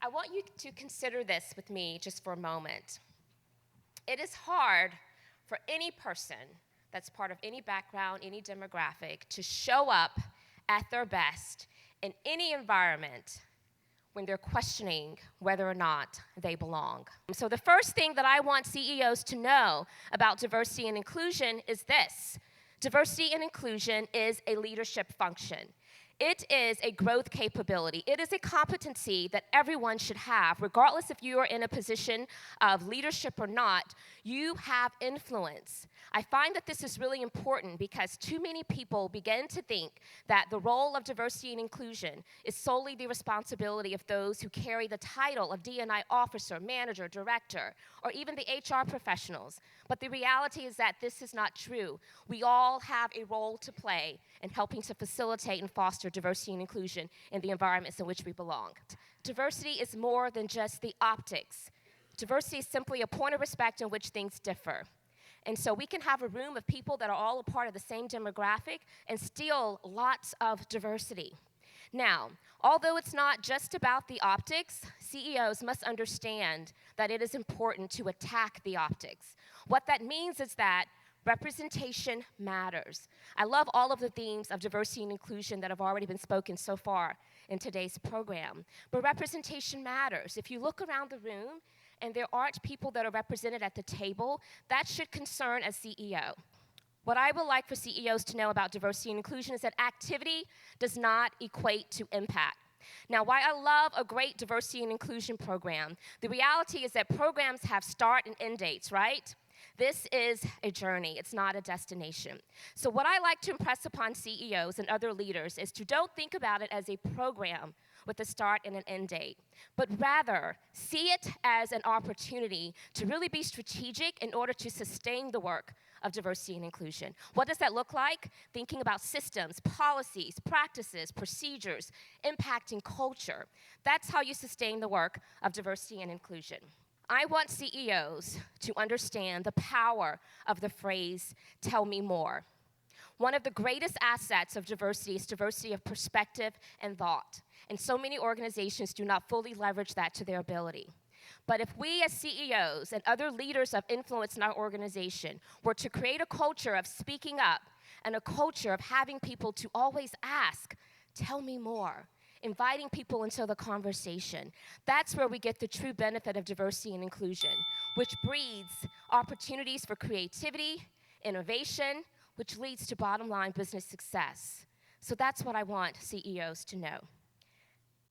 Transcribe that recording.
I want you to consider this with me just for a moment. It is hard for any person that's part of any background, any demographic, to show up at their best in any environment when they're questioning whether or not they belong. So the first thing that I want CEOs to know about diversity and inclusion is this. Diversity and inclusion is a leadership function. It is a growth capability. It is a competency that everyone should have, regardless if you are in a position of leadership or not. You have influence. I find that this is really important because too many people begin to think that the role of diversity and inclusion is solely the responsibility of those who carry the title of D&I officer, manager, director, or even the HR professionals. But the reality is that this is not true. We all have a role to play in helping to facilitate and foster diversity and inclusion in the environments in which we belong. Diversity is more than just the optics. Diversity is simply a point of respect in which things differ. And so we can have a room of people that are all a part of the same demographic and still lots of diversity. Now, although it's not just about the optics, CEOs must understand that it is important to attack the optics. What that means is that representation matters. I love all of the themes of diversity and inclusion that have already been spoken so far in today's program. But representation matters. If you look around the room and there aren't people that are represented at the table, that should concern a CEO. What I would like for CEOs to know about diversity and inclusion is that activity does not equate to impact. Now, while I love a great diversity and inclusion program, the reality is that programs have start and end dates, right? This is a journey, it's not a destination. So what I like to impress upon CEOs and other leaders is to don't think about it as a program with a start and an end date, but rather see it as an opportunity to really be strategic in order to sustain the work of diversity and inclusion. What does that look like? Thinking about systems, policies, practices, procedures, impacting culture. That's how you sustain the work of diversity and inclusion. I want CEOs to understand the power of the phrase, "tell me more." One of the greatest assets of diversity is diversity of perspective and thought. And so many organizations do not fully leverage that to their ability. But if we as CEOs and other leaders of influence in our organization were to create a culture of speaking up and a culture of having people to always ask, "tell me more," inviting people into the conversation, that's where we get the true benefit of diversity and inclusion, which breeds opportunities for creativity, innovation, which leads to bottom line business success. So that's what I want CEOs to know.